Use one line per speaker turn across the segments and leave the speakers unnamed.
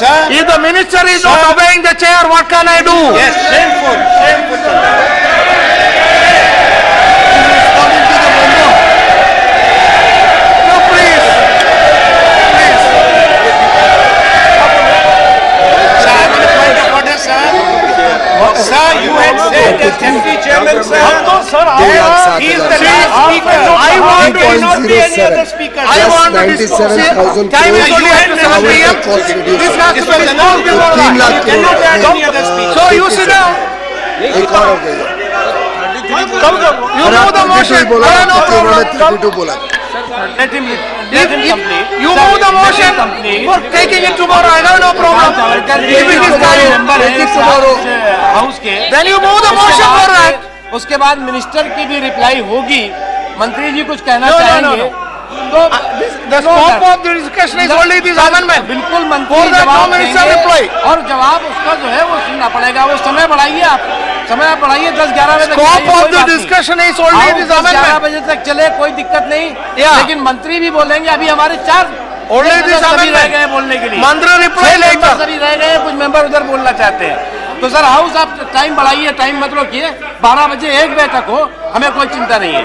Sir.
If the minister is not obeying the chair, what can I do?
Yes, shameful, shameful.
No, please. Please.
Sir, I will point of order, sir. Sir, you had said as deputy chairman, sir. He is the last speaker.
I want
There will not be any
3.07.
other speaker.
I
sir.
want to discuss.
97,000
Time is
crores.
only at 7 p.m. This has to be discussed before
3
that.
lakh
You cannot add
crores.
any other speaker.
So you sit down.
एक और हो गया
You know the motion.
बोला
I have no
उन्होंने
problem.
32 बोला
Let him complete.
You move the motion for taking it tomorrow. I have no problem. If it is carried,
house के
then you move the motion for that.
उसके बाद minister की भी reply होगी, मंत्री जी कुछ कहना
No, no,
चाहेंगे
no,
तो
The scope of the discussion is only this amendment.
बिल्कुल
For
मंत्री
that, no
जवाब
minister
देंगे
reply.
और जवाब उसका जो है वो सुनना पड़ेगा। वो समय बढ़ाइए, आप समय बढ़ाइए 10-11 बजे तक
Scope
बढ़ाइए,
of
कोई
the
बात नहीं।
discussion is only
आओ,
this
10-11
amendment.
बजे तक चले, कोई दिक्कत नहीं।
Yeah.
लेकिन मंत्री भी बोलेंगे, अभी हमारे 4
Only this
सभी रह
amendment.
गए बोलने के लिए।
मंत्री reply
6
later.
मेंबर सभी रह गए, कुछ मेंबर उधर बोलना चाहते हैं। तो सर हाउस आप टाइम बढ़ाइए, टाइम मत रोकिए, 12 बजे 1 बजे तक हो, हमें कोई चिंता नहीं है।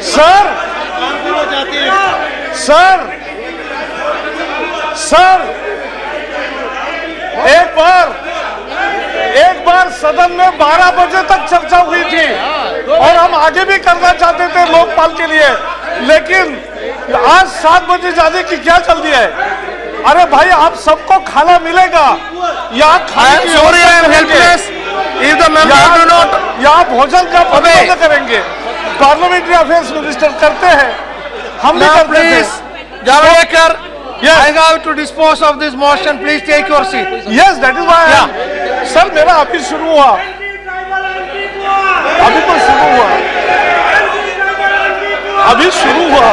सर एक बार सदन में 12 बजे तक चर्चा हुई थी और हम आगे भी करना चाहते थे लोकपाल के लिए, लेकिन आज 7 बजे जाने की क्या जल्दी है? अरे भाई, आप सबको खाना मिलेगा, यहाँ
I
खाने
am
की
sorry, I am
व्यवस्था करेंगे।
helpless. If the member do not
यहाँ भोजन का
Obey.
प्रबंध करेंगे, पार्लियामेंट्री अफेयर्स मिनिस्टर करते हैं, हम भी
now
करते
please,
थे।
Javadekar,
Yes.
I have to dispose of this motion. Please take your seat.
Yes, that is why sir मेरा अभी शुरू हुआ, अभी तो शुरू हुआ, अभी शुरू हुआ।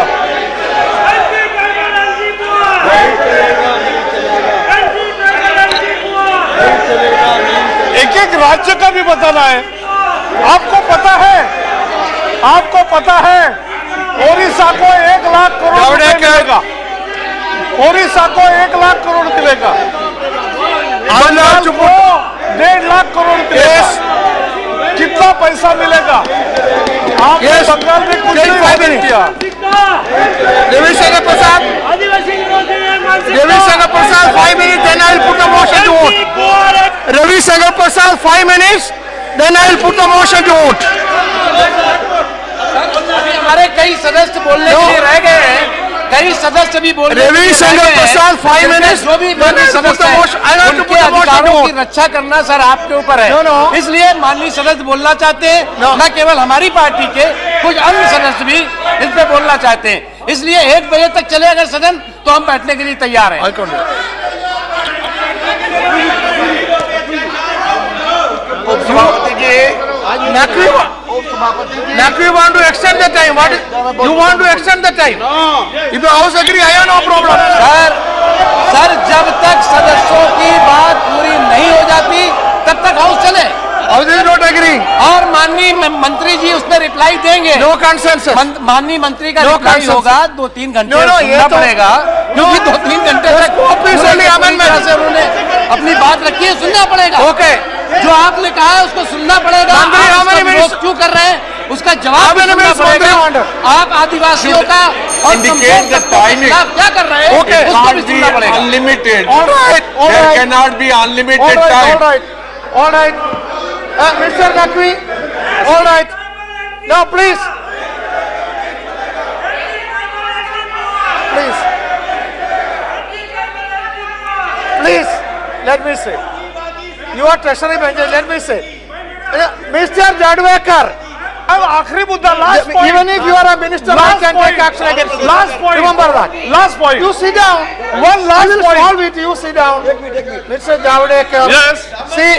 एक एक राज्य का भी बताना है। आपको पता है ओडिशा को 1 लाख करोड़ रुपए
जावड़ेकर।
मिलेगा, ओडिशा को 1 लाख करोड़ मिलेगा, बंगाल को 1.5 लाख करोड़ मिलेगा। कितना पैसा मिलेगा? आपने
Yes.
बंगाल में कुछ
Take
नहीं
5
वादे
minutes.
किया।
Ravisankar Prasad, 5 minutes, then I will put the motion to vote. Ravisankar Prasad, 5 minutes, then I will put the motion to vote.
अभी हमारे कई सदस्य बोलने के लिए रह गए हैं, कई सदस्य भी बोलने के लिए रह
रविशंकर
गए हैं।
प्रसाद, 5
जिनमें
minutes,
जो भी
then I'll put
सदस्य
the
हैं,
motion- I have to
उनके
put the motion
अधिकारों
to
की
vote.
रक्षा करना सर आपके ऊपर है।
No, no.
इसलिए माननीय सदस्य बोलना चाहते हैं,
No.
न केवल हमारी पार्टी के कुछ अन्य सदस्य भी इस पे बोलना चाहते हैं। इसलिए 1 बजे तक चले अगर सदन, तो हम बैठने के लिए तैयार हैं।
Nakvi want to extend the time. What is, you want to extend the time? If the house agree, I have no problem.
Sir जब तक सदस्यों की बात पूरी नहीं हो जाती तब तक हाउस चले।
House is not agreeing.
और माननीय मंत्री जी उस पर रिप्लाई देंगे।
No consensus.
माननीय मंत्री का
No
रिप्लाई
consensus.
होगा, 2-3 घंटे
No, no, ये
सुनना
तो-
पड़ेगा, क्योंकि 2-3 घंटे तक
officially amendment.
से उन्होंने अपनी बात रखी है, सुनना पड़ेगा।
Okay.
जो आपने कहा है उसको सुनना पड़ेगा।
मंत्री,
आप
how
उसका
many
विरोध
minutes?
क्यों कर रहे हैं, उसका जवाब
How
भी
many
सुनना
minutes,
पड़ेगा।
मंत्री, order?
आप आदिवासियों का और
indicate the timing.
क्या कर रहे हैं,
Okay.
उसको भी
Can't be
सुनना पड़ेगा।
unlimited.
All right, all
There
right.
cannot be unlimited
All right,
time.
all right, all right. Mr. Nakvi, all right. Now, please. Please. Please, let me say. You are treasury manager, let me say. Mr. Jadwekar,
अब आखिरी मुद्दा, last point,
even if you are a minister, I can take action against you.
Last point,
Remember that.
Last point,
You sit down.
One
I
last
will
point.
solve it. You sit down. Mr. Javadekar.
Yes.
See,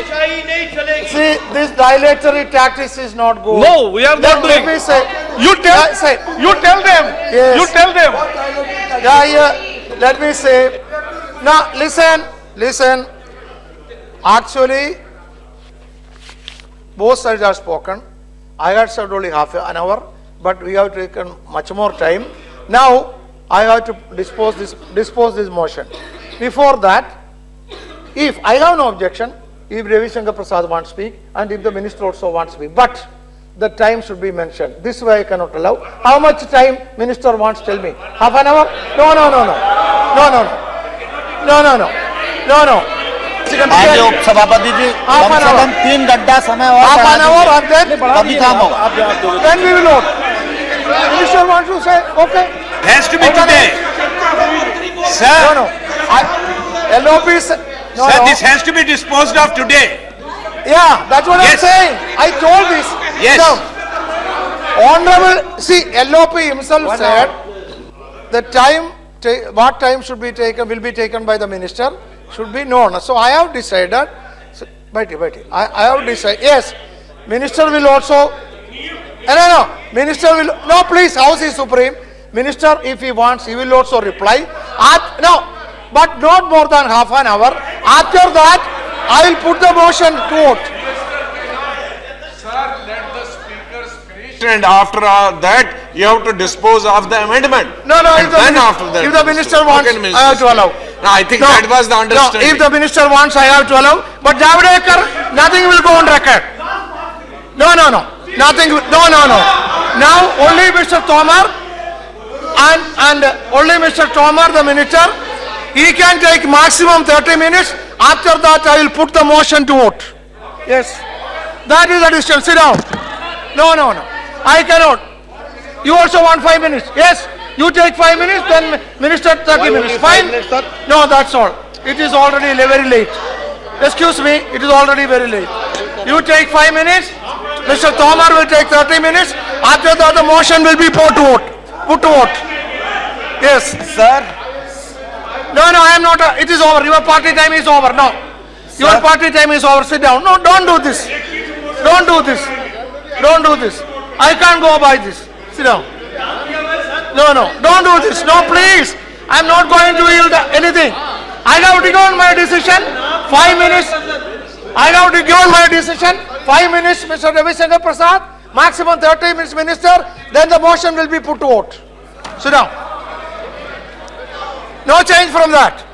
this dilatory tactics is not good.
No, we are not
Let
doing.
me say.
You tell,
Say.
you tell them.
Yes.
You tell them.
Yeah. Let me say. Now, listen. Actually, both sides are spoken. I had said only half an hour. but we have taken much more time. Now, I have to dispose this motion. Before that, if I have no objection, if Ravi Shankar Prasad wants to speak, and if the minister also wants to speak, but the time should be mentioned. This way I cannot allow. How much time minister wants? Tell me. Half an hour? No.
माननीय उपसभापति जी,
Half an
कम से
hour.
कम 3 घंटा समय और
Half an hour
बढ़ा
and then
दीजिए। तभी काम होगा।
then we will vote. Minister wants to say, okay.
Has to be today. Sir,
No. LOP is, no.
sir, this has to be disposed of today.
Yeah, that's what I'm
Yes.
saying. I told this.
Yes.
Now, Honorable, see, LOP himself said the time, what time should be taken, will be taken by the minister, should be known. So I have decided, I have decided, yes, minister will also, no, minister will, no, please, House is supreme. Minister, if he wants, he will also reply. No, but not more than half an hour. After that, I will put the motion to vote.
And after that, you have to dispose of the amendment.
No,
And
if the,
then after that.
if the minister wants,
Okay, minister.
I have to allow.
No, I think that was the
No,
understanding.
if the minister wants, I have to allow. But Javadekar, nothing will go on record. No. Nothing, no. Now, only Mr. Tomar and only Mr. Tomar, the minister, he can take maximum 30 minutes. After that, I will put the motion to vote. Yes. That is the decision. Sit down. No. I cannot. You also want 5 minutes. Yes. You take 5 minutes, then minister 30 minutes. Fine? No, that's all. It is already very late. Excuse me, it is already very late. You take 5 minutes. Mr. Tomar will take 30 minutes. After that, the motion will be put to vote. Yes.
Sir,
No, I am not. It is over. Your party time is over. No. Your party time is over. Sit down. No, don't do this. Don't do this. I can't go by this. Sit down. No. Don't do this. No, please. I am not going to yield anything. I have given my decision. 5 minutes. I have given my decision. 5 minutes, Mr. Ravi Shankar Prasad. Maximum 30 minutes, minister. Then the motion will be put to vote. Sit down. No change from that.